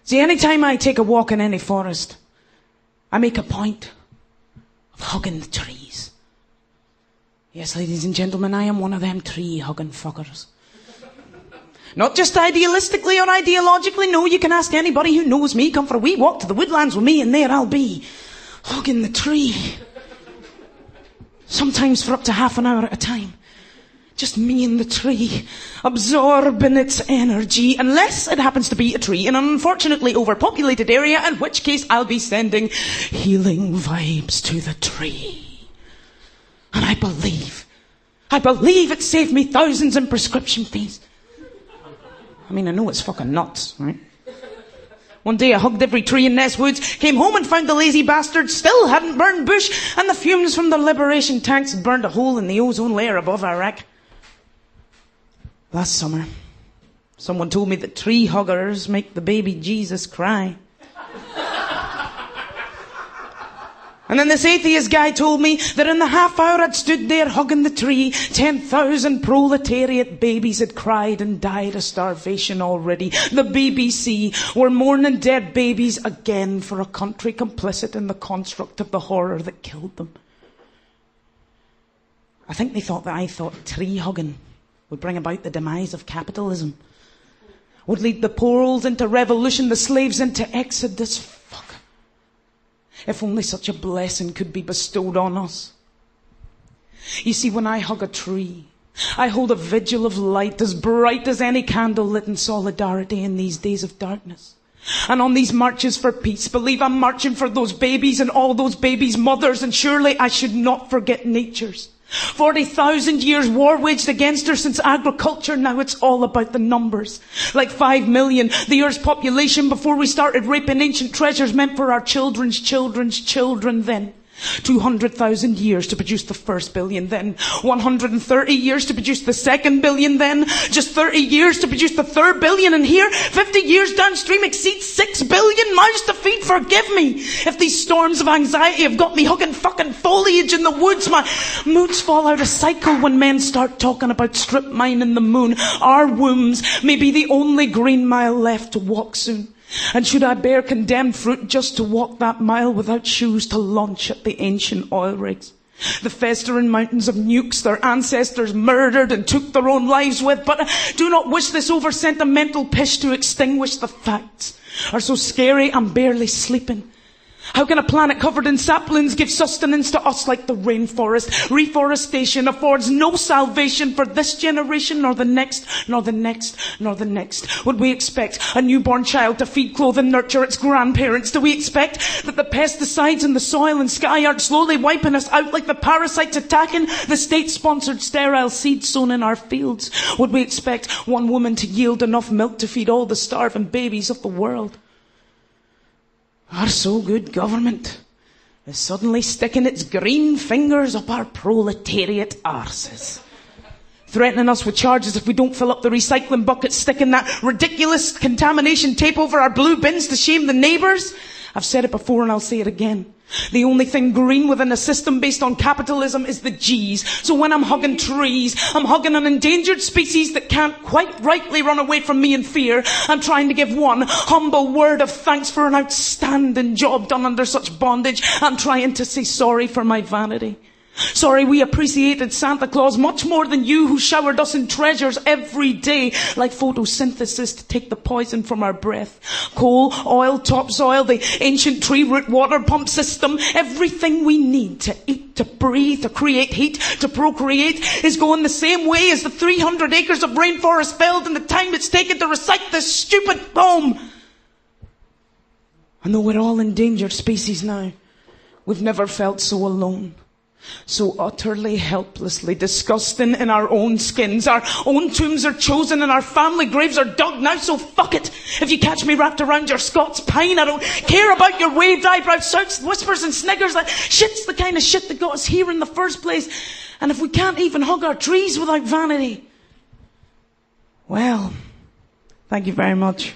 See, any time I take a walk in any forest, I make a point of hugging the trees. Yes, ladies and gentlemen, I am one of them tree-hugging fuckers. Not just idealistically or ideologically, no, you can ask anybody who knows me, come for a wee walk to the woodlands with me, and there I'll be, hugging the tree. Sometimes for up to half an hour at a time. Just me and the tree, absorbing its energy, unless it happens to be a tree in an unfortunately overpopulated area, in which case I'll be sending healing vibes to the tree. And I believe it saved me thousands in prescription fees. I mean, I know it's fucking nuts, right? One day I hugged every tree in Ness Woods, came home and found the lazy bastards still hadn't burned bush, and the fumes from the liberation tanks had burned a hole in the ozone layer above Iraq. Last summer, someone told me that tree huggers make the baby Jesus cry. And then this atheist guy told me that in the half hour I'd stood there hugging the tree, 10,000 proletariat babies had cried and died of starvation already. The BBC were mourning dead babies again for a country complicit in the construct of the horror that killed them. I think they thought that I thought tree hugging would bring about the demise of capitalism, would lead the poor's into revolution, the slaves into exodus. Fuck. If only such a blessing could be bestowed on us. You see, when I hug a tree, I hold a vigil of light as bright as any candle lit in solidarity in these days of darkness. And on these marches for peace, believe I'm marching for those babies and all those babies' mothers, and surely I should not forget nature's. 40,000 years war waged against her since agriculture. Now it's all about the numbers. Like 5 million, the Earth's population before we started raping ancient treasures meant for our children's children's children then. 200,000 years to produce the first billion then. 130 years to produce the second billion then. Just 30 years to produce the third billion. And here, 50 years downstream exceeds 6 billion mouths to feed. Forgive me if these storms of anxiety have got me hugging fucking foliage in the woods. My moods fall out of cycle when men start talking about strip mining the moon. Our wombs may be the only green mile left to walk soon. And should I bear condemned fruit just to walk that mile without shoes to launch at the ancient oil rigs? The festering mountains of nukes their ancestors murdered and took their own lives with. But I do not wish this over-sentimental pish to extinguish the facts. Are so scary I'm barely sleeping. How can a planet covered in saplings give sustenance to us like the rainforest? Reforestation affords no salvation for this generation, nor the next, nor the next, nor the next. Would we expect a newborn child to feed, clothe and nurture its grandparents? Do we expect that the pesticides in the soil and sky aren't slowly wiping us out like the parasites attacking the state-sponsored sterile seeds sown in our fields? Would we expect one woman to yield enough milk to feed all the starving babies of the world? Our so-good government is suddenly sticking its green fingers up our proletariat arses, threatening us with charges if we don't fill up the recycling buckets, sticking that ridiculous contamination tape over our blue bins to shame the neighbours. I've said it before and I'll say it again. The only thing green within a system based on capitalism is the G's. So when I'm hugging trees, I'm hugging an endangered species that can't quite rightly run away from me in fear. I'm trying to give one humble word of thanks for an outstanding job done under such bondage. I'm trying to say sorry for my vanity. Sorry, we appreciated Santa Claus much more than you who showered us in treasures every day, like photosynthesis to take the poison from our breath. Coal, oil, topsoil, the ancient tree root water pump system, everything we need to eat, to breathe, to create heat, to procreate is going the same way as the 300 acres of rainforest felled in the time it's taken to recite this stupid poem. I know we're all endangered species now. We've never felt so alone. So utterly, helplessly disgusting in our own skins. Our own tombs are chosen and our family graves are dug now, so fuck it. If you catch me wrapped around your Scots pine, I don't care about your waved eyebrow shouts, whispers and sniggers. That shit's the kind of shit that got us here in the first place. And if we can't even hug our trees without vanity, well, thank you very much.